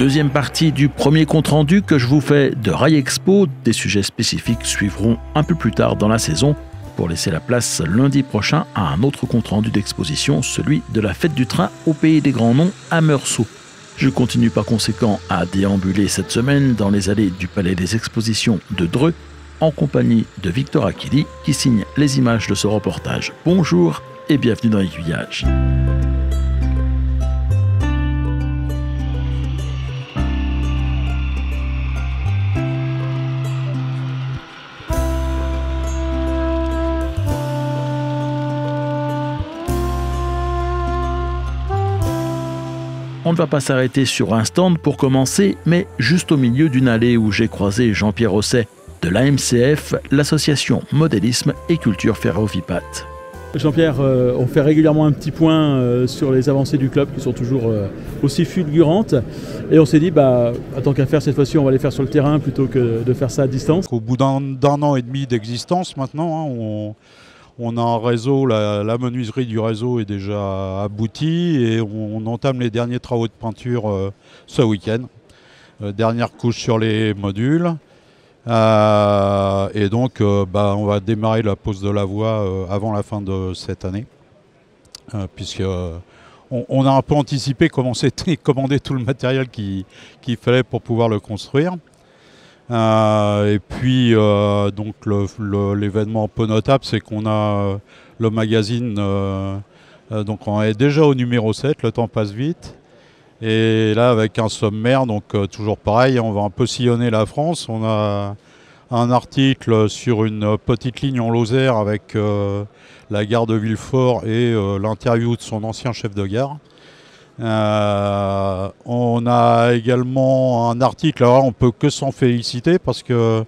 Deuxième partie du premier compte-rendu que je vous fais de Rail Expo. Des sujets spécifiques suivront un peu plus tard dans la saison pour laisser la place lundi prochain à un autre compte-rendu d'exposition, celui de la fête du train au pays des grands noms à Meursault. Je continue par conséquent à déambuler cette semaine dans les allées du Palais des Expositions de Dreux en compagnie de Victor Achilli qui signe les images de ce reportage. Bonjour et bienvenue dans Aiguillage. On ne va pas s'arrêter sur un stand pour commencer, mais juste au milieu d'une allée où j'ai croisé Jean-Pierre Rosset de l'AMCF, l'association Modélisme et Culture Ferrovipat. Jean-Pierre, on fait régulièrement un petit point sur les avancées du club qui sont toujours aussi fulgurantes. Et on s'est dit, tant qu'à faire cette fois-ci, on va les faire sur le terrain plutôt que de faire ça à distance. Au bout d'un an et demi d'existence maintenant, on a un réseau, la menuiserie du réseau est déjà aboutie et on entame les derniers travaux de peinture ce week-end. Dernière couche sur les modules. Et donc on va démarrer la pose de la voie avant la fin de cette année. Puisque on a un peu anticipé comment c'était commandé tout le matériel qu'il fallait pour pouvoir le construire. Et puis donc l'événement un peu notable, c'est qu'on a le magazine, donc on est déjà au numéro 7, le temps passe vite. Et là avec un sommaire, donc toujours pareil, on va un peu sillonner la France. On a un article sur une petite ligne en Lozère avec la gare de Villefort et l'interview de son ancien chef de gare. On a également un article, alors on peut que s'en féliciter parce que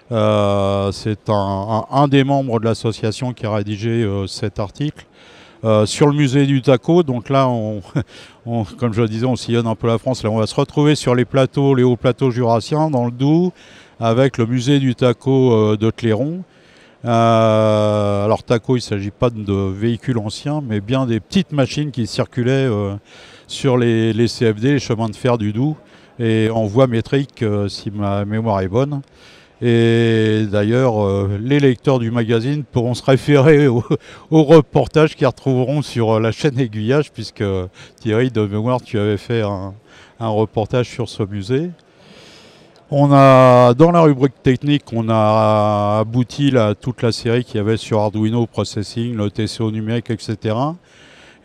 c'est un des membres de l'association qui a rédigé cet article sur le musée du taco. Donc là, comme je le disais, on sillonne un peu la France. Là, on va se retrouver sur les hauts plateaux jurassiens dans le Doubs avec le musée du taco de Clairon. Alors taco, il ne s'agit pas de véhicules anciens, mais bien des petites machines qui circulaient sur les CFD, les chemins de fer du Doubs, et en voie métrique, si ma mémoire est bonne. Et d'ailleurs, les lecteurs du magazine pourront se référer au reportage qu'ils retrouveront sur la chaîne Aiguillage, puisque Thierry, de mémoire, tu avais fait un reportage sur ce musée. On a, dans la rubrique technique, on a abouti toute la série qu'il y avait sur Arduino Processing, le TCO numérique, etc.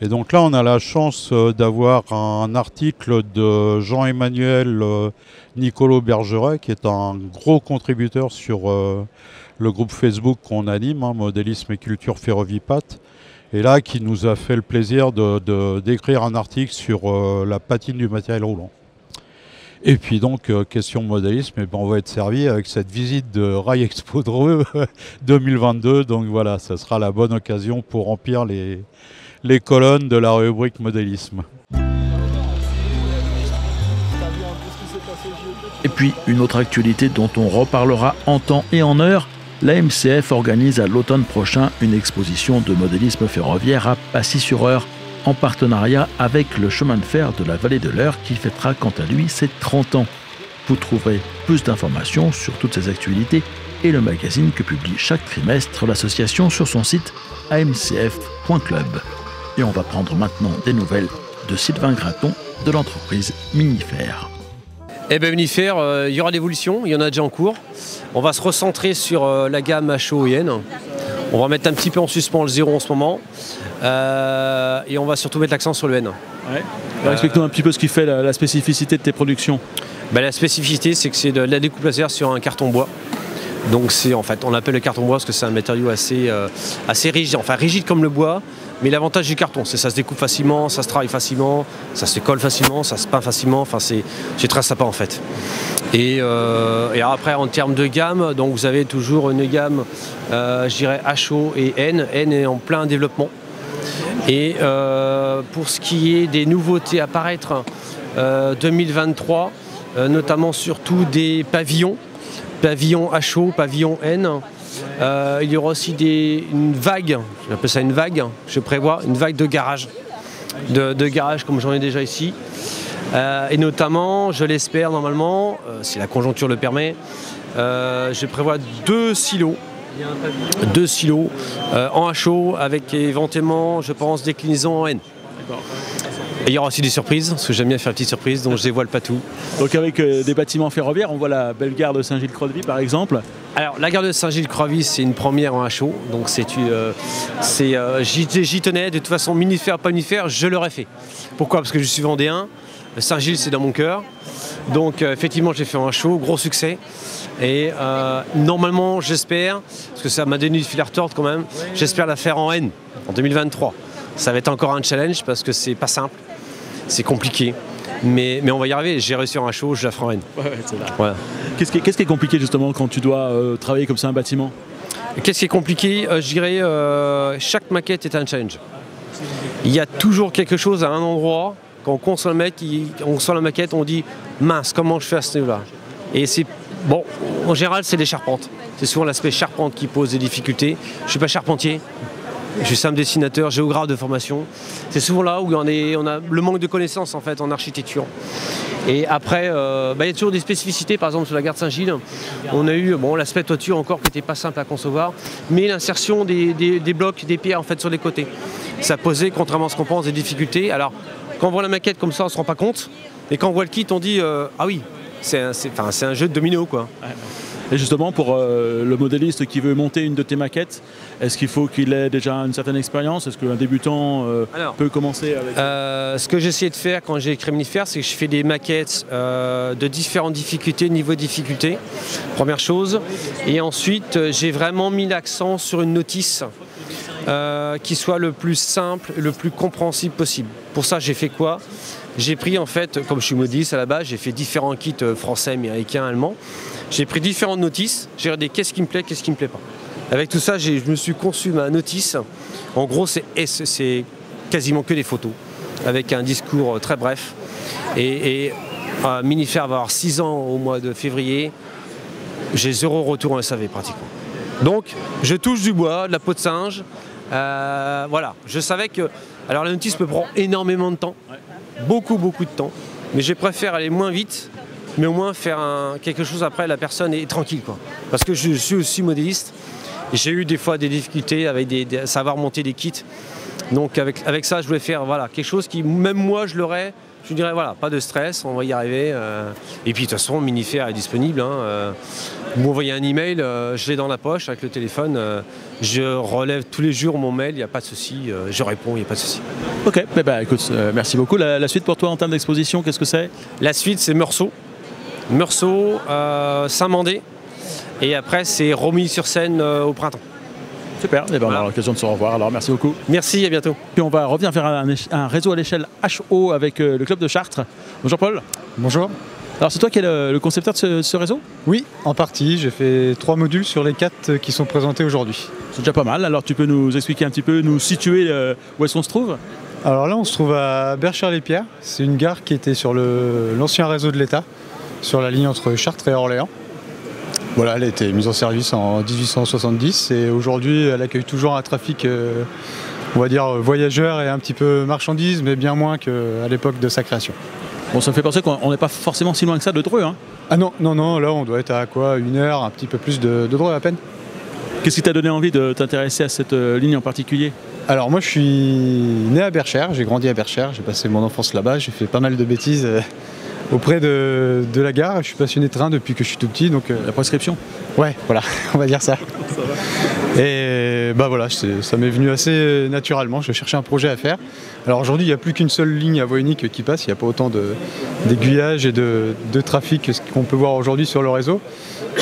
Et donc là, on a la chance d'avoir un article de Jean-Emmanuel Nicolo Bergeret, qui est un gros contributeur sur le groupe Facebook qu'on anime, Modélisme et Culture Ferrovipat. Et là, qui nous a fait le plaisir d'écrire un article sur la patine du matériel roulant. Et puis donc, question modélisme, on va être servi avec cette visite de Rail Expo Dreux 2022. Donc voilà, ça sera la bonne occasion pour remplir les colonnes de la rubrique modélisme. Et puis, une autre actualité dont on reparlera en temps et en heure, l'AMCF organise à l'automne prochain une exposition de modélisme ferroviaire à Pacy-sur-Eure, en partenariat avec le chemin de fer de la vallée de l'Eure qui fêtera quant à lui ses 30 ans. Vous trouverez plus d'informations sur toutes ces actualités et le magazine que publie chaque trimestre l'association sur son site amcf.club. Et on va prendre maintenant des nouvelles de Sylvain Graton de l'entreprise Minifer. Minifer, il y aura l'évolution, il y en a déjà en cours. On va se recentrer sur la gamme HO et N. On va mettre un petit peu en suspens le 0 en ce moment. Et on va surtout mettre l'accent sur le N. Ouais. Explique-nous un petit peu ce qui fait la spécificité de tes productions. La spécificité, c'est que c'est de la découpe laser sur un carton bois. Donc on appelle le carton bois parce que c'est un matériau assez rigide, enfin rigide comme le bois. Mais l'avantage du carton, c'est que ça se découpe facilement, ça se travaille facilement, ça se colle facilement, ça se peint facilement. Enfin, c'est très sympa en fait. Et après, en termes de gamme, donc vous avez toujours une gamme, je dirais HO et N. N est en plein développement. Et pour ce qui est des nouveautés à apparaître 2023, notamment surtout des pavillons HO, pavillon N. Il y aura aussi une vague, j'appelle ça une vague, je prévois, une vague de garage. De garage comme j'en ai déjà ici. Et notamment, je l'espère normalement, si la conjoncture le permet, je prévois 2 silos. 2 silos en HO avec éventuellement, je pense, déclinaison en N. Et il y aura aussi des surprises, parce que j'aime bien faire des petites surprises, donc je dévoile pas tout. Donc avec des bâtiments ferroviaires, on voit la belle gare de Saint-Gilles-Croix-de-Vie par exemple. Alors la gare de Saint-Gilles-Croix-de-Vie, c'est une première en HO, donc j'y tenais, de toute façon, minifère, pas minifère, je l'aurais fait. Pourquoi? Parce que je suis vendéen, Saint-Gilles c'est dans mon cœur, donc effectivement j'ai fait en HO, gros succès. Et normalement, j'espère, parce que ça m'a donné du fil à retordre quand même, j'espère la faire en N, en 2023. Ça va être encore un challenge parce que c'est pas simple, c'est compliqué. Mais on va y arriver, j'ai réussi en HO, je la ferai en N. Voilà. Qu'est-ce qui est compliqué justement quand tu dois travailler comme ça un bâtiment? Qu'est-ce qui est compliqué? Je dirais chaque maquette est un challenge. Il y a toujours quelque chose à un endroit, quand on conçoit la maquette, on dit mince, comment je fais à ce niveau-là? Et c'est bon, en général, c'est les charpentes. C'est souvent l'aspect charpente qui pose des difficultés. Je ne suis pas charpentier, je suis simple dessinateur, géographe de formation. C'est souvent là où on a le manque de connaissances en fait en architecture. Et après, il y a toujours des spécificités, par exemple sur la gare de Saint-Gilles, on a eu l'aspect toiture encore qui n'était pas simple à concevoir, mais l'insertion des blocs, des pierres en fait sur les côtés. Ça posait, contrairement à ce qu'on pense, des difficultés. Alors, quand on voit la maquette comme ça, on ne se rend pas compte. Et quand on voit le kit, on dit ah oui, c'est un jeu de domino quoi. Et justement, pour le modéliste qui veut monter une de tes maquettes, est-ce qu'il faut qu'il ait déjà une certaine expérience? Est-ce qu'un débutant peut commencer avec... Ce que j'ai essayé de faire quand j'ai écrit Minifère, c'est que je fais des maquettes de différentes difficultés, niveau de difficulté, première chose. Et ensuite, j'ai vraiment mis l'accent sur une notice qui soit le plus simple, le plus compréhensible possible. Pour ça, j'ai fait quoi? J'ai pris en fait, comme je suis modéliste à la base, j'ai fait différents kits français, américains, allemands. J'ai pris différentes notices, j'ai regardé qu'est-ce qui me plaît, qu'est-ce qui me plaît pas. Avec tout ça, je me suis conçu ma notice. En gros, c'est quasiment que des photos, avec un discours très bref. Et Minifère va avoir 6 ans au mois de février. J'ai 0 retour en SAV pratiquement. Donc, je touche du bois, de la peau de singe. Voilà, je savais que... Alors la notice me prend énormément de temps, beaucoup de temps. Mais je préfère aller moins vite, mais au moins faire quelque chose après, la personne est tranquille quoi. Parce que je suis aussi modéliste. J'ai eu des fois des difficultés avec savoir monter des kits. Donc avec ça, je voulais faire quelque chose qui, même moi, je l'aurais. Je dirais pas de stress, on va y arriver. Et puis de toute façon, Minifère est disponible. Vous m'envoyez un email, je l'ai dans la poche avec le téléphone. Je relève tous les jours mon mail, il n'y a pas de souci. Je réponds, il n'y a pas de souci. Ok, écoute, merci beaucoup. La suite pour toi en termes d'exposition, qu'est-ce que c'est? La suite, c'est Meursault, Saint-Mandé. Et après, c'est Romilly-sur-Seine au printemps. Super, on aura l'occasion de se revoir, alors merci beaucoup. Merci, à bientôt. Puis on va revenir vers un réseau à l'échelle HO avec le club de Chartres. Bonjour Paul. Bonjour. Alors c'est toi qui es le concepteur de ce réseau? Oui, en partie. J'ai fait 3 modules sur les 4 qui sont présentés aujourd'hui. C'est déjà pas mal, alors tu peux nous expliquer un petit peu, nous situer où est-ce qu'on se trouve? Alors là, on se trouve à Berchères-les-Pierres. C'est une gare qui était sur l'ancien réseau de l'État, sur la ligne entre Chartres et Orléans. Voilà, elle a été mise en service en 1870 et aujourd'hui elle accueille toujours un trafic, on va dire, voyageurs et un petit peu marchandises, mais bien moins qu'à l'époque de sa création. Bon, ça me fait penser qu'on n'est pas forcément si loin que ça de Dreux, hein? Ah non, là on doit être à quoi, 1 heure, un petit peu plus de Dreux à peine. Qu'est-ce qui t'a donné envie de t'intéresser à cette ligne en particulier? Alors moi je suis né à Berchères, j'ai grandi à Berchères, j'ai passé mon enfance là-bas, j'ai fait pas mal de bêtises auprès de la gare. Je suis passionné de train depuis que je suis tout petit. Donc, la prescription? Ouais, voilà, on va dire ça. Et voilà, ça m'est venu assez naturellement. Je cherchais un projet à faire. Alors aujourd'hui, il n'y a plus qu'une seule ligne à voie unique qui passe. Il n'y a pas autant d'aiguillage et de trafic qu'on peut voir aujourd'hui sur le réseau.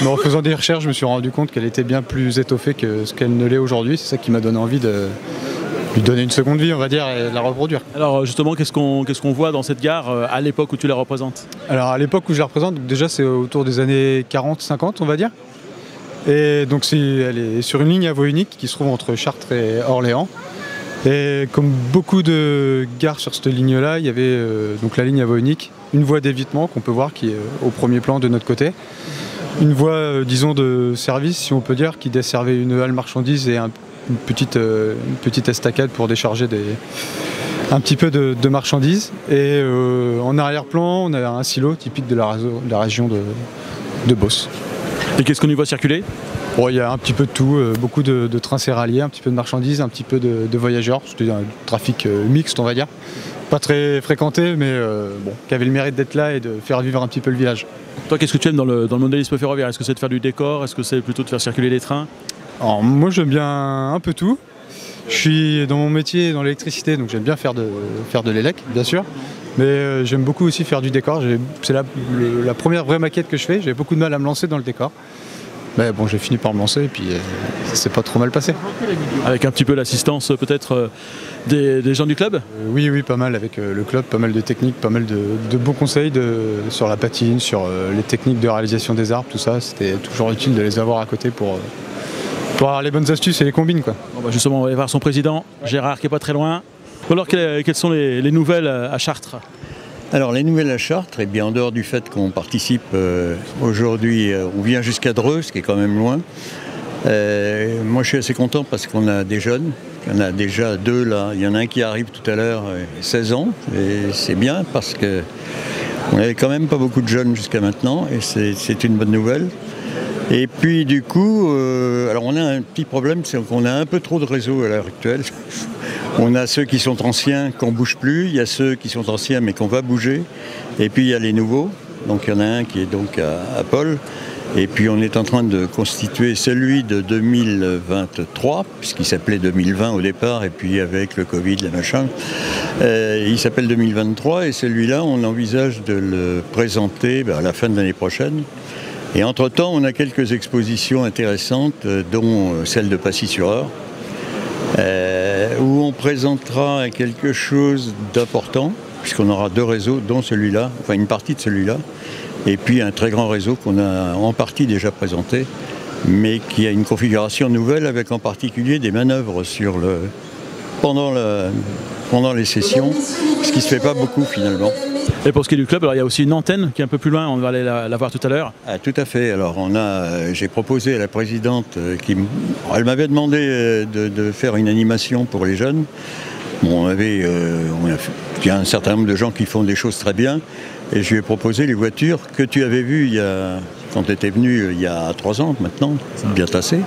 Mais en faisant des recherches, je me suis rendu compte qu'elle était bien plus étoffée que ce qu'elle ne l'est aujourd'hui. C'est ça qui m'a donné envie de lui donner une seconde vie, on va dire, et de la reproduire. Alors justement, qu'est-ce qu'on voit dans cette gare à l'époque où tu la représentes? Alors à l'époque où je la représente, déjà c'est autour des années 40-50, on va dire. Et donc elle est sur une ligne à voie unique qui se trouve entre Chartres et Orléans. Et comme beaucoup de gares sur cette ligne-là, il y avait donc la ligne à voie unique, une voie d'évitement qu'on peut voir qui est au premier plan de notre côté. Une voie, disons, de service, si on peut dire, qui desservait une halle marchandise et une petite estacade pour décharger un petit peu de marchandises. Et en arrière-plan, on a un silo typique de la région de Beauce. Et qu'est-ce qu'on y voit circuler ? Bon, il y a un petit peu de tout, beaucoup de trains céréaliers, un petit peu de marchandises, un petit peu de voyageurs. C'était un trafic mixte, on va dire. Pas très fréquenté, mais qui avait le mérite d'être là et de faire vivre un petit peu le village. Toi, qu'est-ce que tu aimes dans le modélisme ferroviaire ? Est-ce que c'est de faire du décor ? Est-ce que c'est plutôt de faire circuler les trains ? Alors, moi, j'aime bien un peu tout. Je suis dans mon métier dans l'électricité, donc j'aime bien faire de l'élec, bien sûr. Mais j'aime beaucoup aussi faire du décor. C'est la première vraie maquette que je fais. J'avais beaucoup de mal à me lancer dans le décor. Mais bon, j'ai fini par me lancer et puis ça s'est pas trop mal passé. Avec un petit peu l'assistance peut-être des gens du club ? Oui, pas mal avec le club, pas mal de techniques, pas mal de bons conseils sur la patine, sur les techniques de réalisation des arbres, tout ça. C'était toujours utile de les avoir à côté pour avoir les bonnes astuces et les combines, quoi. Bon, bah justement, on va aller voir son président, Gérard, qui est pas très loin. Alors, quelles sont les nouvelles à Chartres ? Alors les nouvelles à Chartres, eh bien, en dehors du fait qu'on participe aujourd'hui, on vient jusqu'à Dreux, ce qui est quand même loin. Moi je suis assez content parce qu'on a des jeunes, il y en a déjà 2 là, il y en a un qui arrive tout à l'heure, 16 ans, et c'est bien parce qu'on n'avait quand même pas beaucoup de jeunes jusqu'à maintenant, et c'est une bonne nouvelle. Et puis du coup, alors on a un petit problème, c'est qu'on a un peu trop de réseaux à l'heure actuelle. On a ceux qui sont anciens qu'on ne bouge plus, il y a ceux qui sont anciens mais qu'on va bouger, et puis il y a les nouveaux, donc il y en a un qui est donc à Paul, et puis on est en train de constituer celui de 2023, puisqu'il s'appelait 2020 au départ, et puis avec le Covid, le machin, il s'appelle 2023, et celui-là on envisage de le présenter à la fin de l'année prochaine. Et entre-temps on a quelques expositions intéressantes, dont celle de Passy-sur-Eure, où on présentera quelque chose d'important, puisqu'on aura 2 réseaux, dont celui-là, enfin une partie de celui-là, et puis un très grand réseau qu'on a en partie déjà présenté, mais qui a une configuration nouvelle, avec en particulier des manœuvres pendant les sessions, ce qui ne se fait pas beaucoup finalement. Et pour ce qui est du club, alors il y a aussi une antenne qui est un peu plus loin, on va aller la voir tout à l'heure. Ah, tout à fait. Alors j'ai proposé à la présidente, elle m'avait demandé de faire une animation pour les jeunes. Bon, il y a un certain nombre de gens qui font des choses très bien, et je lui ai proposé les voitures que tu avais vues quand tu étais venu il y a 3 ans maintenant, bien tassé.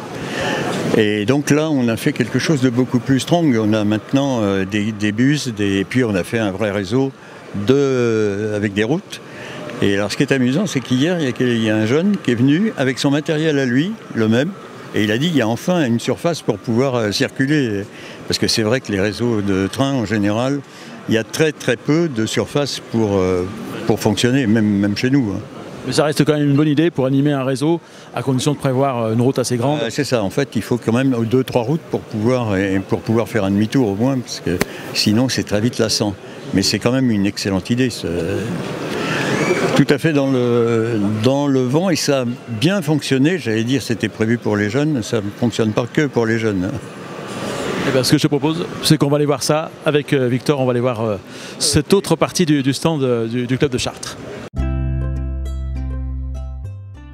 Et donc là, on a fait quelque chose de beaucoup plus strong. On a maintenant des bus, et puis on a fait un vrai réseau avec des routes. Et alors ce qui est amusant, c'est qu'hier, il y a un jeune qui est venu avec son matériel à lui, le même, et il a dit qu'il y a enfin une surface pour pouvoir circuler. Parce que c'est vrai que les réseaux de train, en général, il y a très très peu de surface pour fonctionner, même chez nous. Mais ça reste quand même une bonne idée pour animer un réseau, à condition de prévoir une route assez grande. C'est ça, en fait, il faut quand même 2-3 routes pour pouvoir faire un demi-tour au moins, parce que sinon c'est très vite lassant. Mais c'est quand même une excellente idée. Tout à fait dans le vent, et ça a bien fonctionné. J'allais dire c'était prévu pour les jeunes, ça ne fonctionne pas que pour les jeunes. Et bien, ce que je te propose, c'est qu'on va aller voir ça avec Victor. On va aller voir cette autre partie du stand du club de Chartres.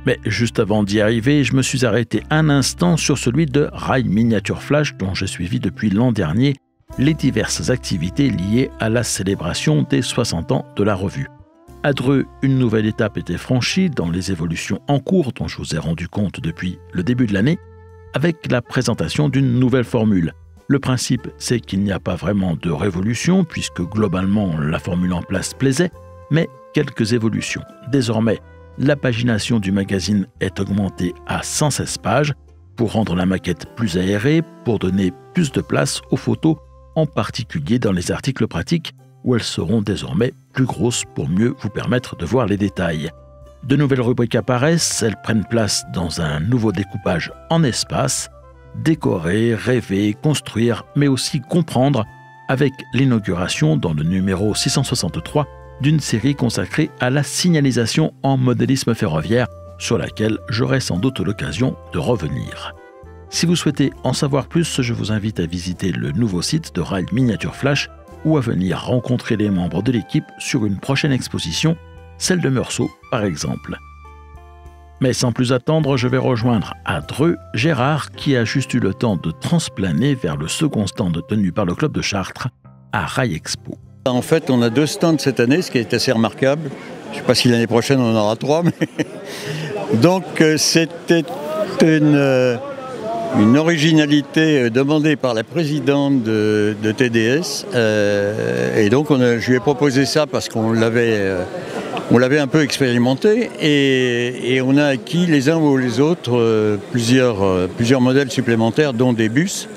Mais juste avant d'y arriver, je me suis arrêté un instant sur celui de Rail Miniature Flash, dont j'ai suivi depuis l'an dernier les diverses activités liées à la célébration des 60 ans de la revue. À Dreux, une nouvelle étape était franchie dans les évolutions en cours dont je vous ai rendu compte depuis le début de l'année, avec la présentation d'une nouvelle formule. Le principe, c'est qu'il n'y a pas vraiment de révolution, puisque globalement la formule en place plaisait, mais quelques évolutions. Désormais, la pagination du magazine est augmentée à 116 pages pour rendre la maquette plus aérée, pour donner plus de place aux photos, en particulier dans les articles pratiques, où elles seront désormais plus grosses pour mieux vous permettre de voir les détails. De nouvelles rubriques apparaissent, elles prennent place dans un nouveau découpage en espaces, décorer, rêver, construire, mais aussi comprendre, avec l'inauguration dans le numéro 663 d'une série consacrée à la signalisation en modélisme ferroviaire, sur laquelle j'aurai sans doute l'occasion de revenir. Si vous souhaitez en savoir plus, je vous invite à visiter le nouveau site de Rail Miniature Flash ou à venir rencontrer les membres de l'équipe sur une prochaine exposition, celle de Meursault par exemple. Mais sans plus attendre, je vais rejoindre à Dreux Gérard qui a juste eu le temps de transplaner vers le second stand tenu par le club de Chartres à Rail Expo. En fait, on a 2 stands cette année, ce qui est assez remarquable. Je ne sais pas si l'année prochaine on en aura 3, mais donc c'était une originalité demandée par la présidente de TDS. Et donc je lui ai proposé ça parce qu'on l'avait un peu expérimenté et on a acquis les uns ou les autres plusieurs modèles supplémentaires, dont des bus.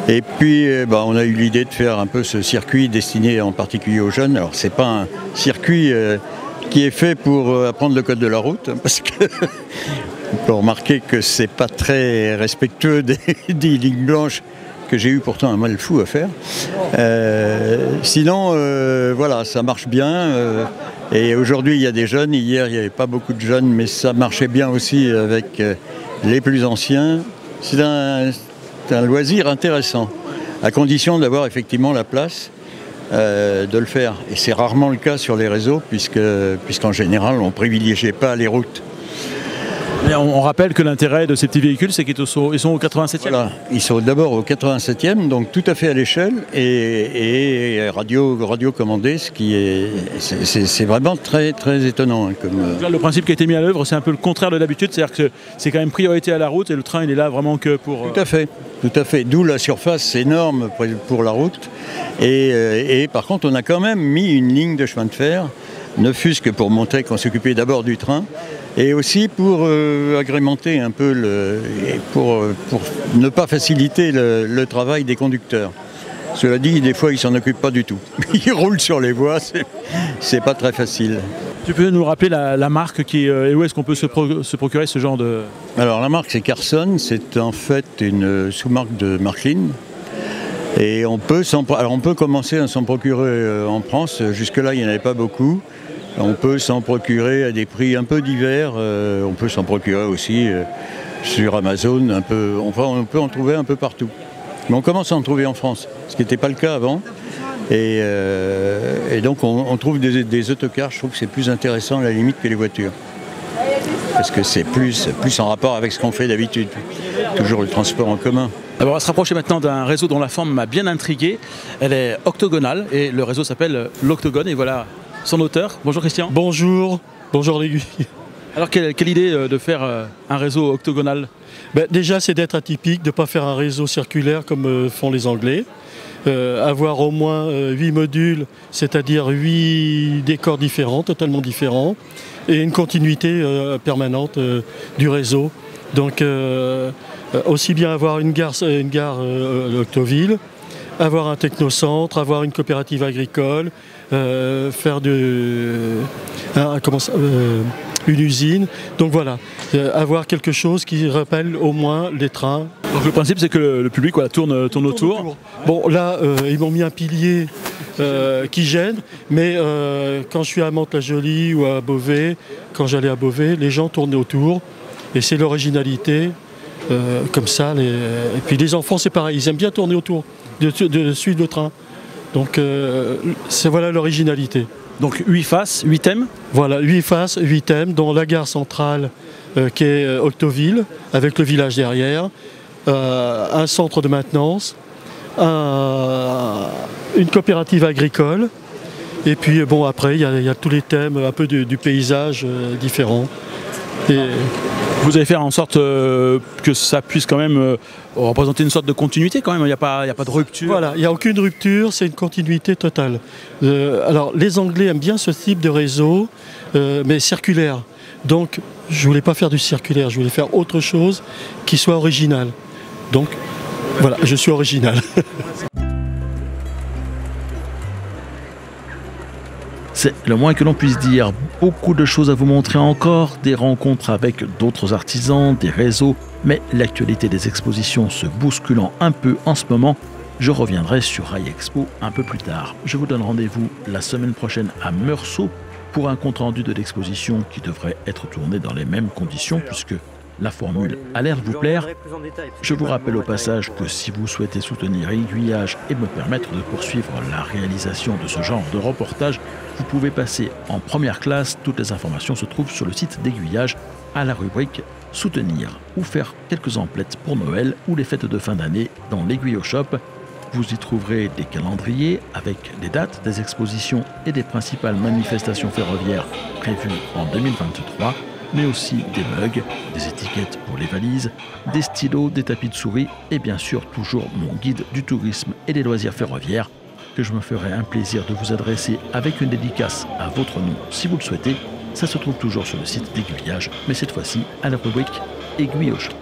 Et puis on a eu l'idée de faire un peu ce circuit destiné en particulier aux jeunes. Alors c'est pas un circuit qui est fait pour apprendre le code de la route, parce que on peut remarquer que c'est pas très respectueux des lignes blanches que j'ai eu pourtant un mal fou à faire. Sinon, voilà, ça marche bien. Et aujourd'hui, il y a des jeunes. Hier, il n'y avait pas beaucoup de jeunes, mais ça marchait bien aussi avec les plus anciens. C'est un loisir intéressant, à condition d'avoir effectivement la place de le faire. Et c'est rarement le cas sur les réseaux, puisqu'en général, on ne privilégiait pas les routes. Et on rappelle que l'intérêt de ces petits véhicules, c'est qu'ils sont au 87e. Voilà, ils sont d'abord au 87e, donc tout à fait à l'échelle, et radio commandée, c'est vraiment très, très étonnant. Hein, Là, le principe qui a été mis à l'œuvre, c'est un peu le contraire de d'habitude, c'est-à-dire que c'est quand même priorité à la route, et le train, il est là vraiment que pour... Tout à fait. D'où la surface énorme pour la route. Et par contre, on a quand même mis une ligne de chemin de fer, ne fût-ce que pour montrer qu'on s'occupait d'abord du train, et aussi pour agrémenter un peu, pour ne pas faciliter le travail des conducteurs. Cela dit, des fois, ils s'en occupent pas du tout. Ils roulent sur les voies, c'est pas très facile. Tu peux nous rappeler la marque et où est-ce qu'on peut se procurer ce genre de... Alors la marque, c'est Carson, c'est en fait une sous-marque de Marklin. Et on peut commencer à s'en procurer en France. Jusque-là, il n'y en avait pas beaucoup. On peut s'en procurer à des prix un peu divers. On peut s'en procurer aussi sur Amazon. On peut en trouver un peu partout. Mais on commence à en trouver en France, ce qui n'était pas le cas avant. Et donc on trouve des autocars. Je trouve que c'est plus intéressant à la limite que les voitures. Parce que c'est plus en rapport avec ce qu'on fait d'habitude. Toujours le transport en commun. Alors on va se rapprocher maintenant d'un réseau dont la forme m'a bien intrigué. Elle est octogonale et le réseau s'appelle l'Octogone. Et voilà son auteur. Bonjour Christian. Bonjour l'Aiguille. Alors quelle idée de faire un réseau octogonal? Déjà, c'est d'être atypique, de ne pas faire un réseau circulaire comme font les Anglais. Avoir au moins 8 modules, c'est-à-dire 8 décors différents, totalement différents, et une continuité permanente du réseau. Donc aussi bien avoir une gare Octoville, avoir un technocentre, avoir une coopérative agricole, faire une usine. Donc voilà, avoir quelque chose qui rappelle au moins les trains. Donc le principe, c'est que le public tourne autour. Bon, là, ils m'ont mis un pilier qui gêne, mais quand je suis à Mantes-la-Jolie ou à Beauvais, quand j'allais à Beauvais, les gens tournaient autour, et c'est l'originalité, comme ça. Et puis les enfants, c'est pareil, ils aiment bien tourner autour, de suivre le train. Donc voilà l'originalité. Donc 8 faces, 8 thèmes. Voilà, 8 faces, 8 thèmes, dont la gare centrale qui est Octoville, avec le village derrière, un centre de maintenance, une coopérative agricole, et puis bon, après il y a tous les thèmes un peu du paysage différents. Et vous allez faire en sorte que ça puisse quand même représenter une sorte de continuité quand même, il n'y a pas de rupture. Voilà, il n'y a aucune rupture, c'est une continuité totale. Alors les Anglais aiment bien ce type de réseau, mais circulaire. Donc je ne voulais pas faire du circulaire, je voulais faire autre chose qui soit original. Donc voilà, je suis original. C'est le moins que l'on puisse dire. Beaucoup de choses à vous montrer encore, des rencontres avec d'autres artisans, des réseaux, mais l'actualité des expositions se bousculant un peu en ce moment, je reviendrai sur Rail Expo un peu plus tard. Je vous donne rendez-vous la semaine prochaine à Meursault pour un compte-rendu de l'exposition qui devrait être tourné dans les mêmes conditions puisque la formule a l'air de vous plaire. Je vous rappelle au passage que si vous souhaitez soutenir Aiguillage et me permettre de poursuivre la réalisation de ce genre de reportage, vous pouvez passer en première classe. Toutes les informations se trouvent sur le site d'Aiguillage à la rubrique Soutenir ou faire quelques emplettes pour Noël ou les fêtes de fin d'année dans l'Aiguille au Shop. Vous y trouverez des calendriers avec les dates des expositions et des principales manifestations ferroviaires prévues en 2023, mais aussi des mugs, des étiquettes pour les valises, des stylos, des tapis de souris et bien sûr toujours mon guide du tourisme et des loisirs ferroviaires que je me ferai un plaisir de vous adresser avec une dédicace à votre nom si vous le souhaitez. Ça se trouve toujours sur le site d'Aiguillage, mais cette fois-ci à la rubrique Aiguille au champ.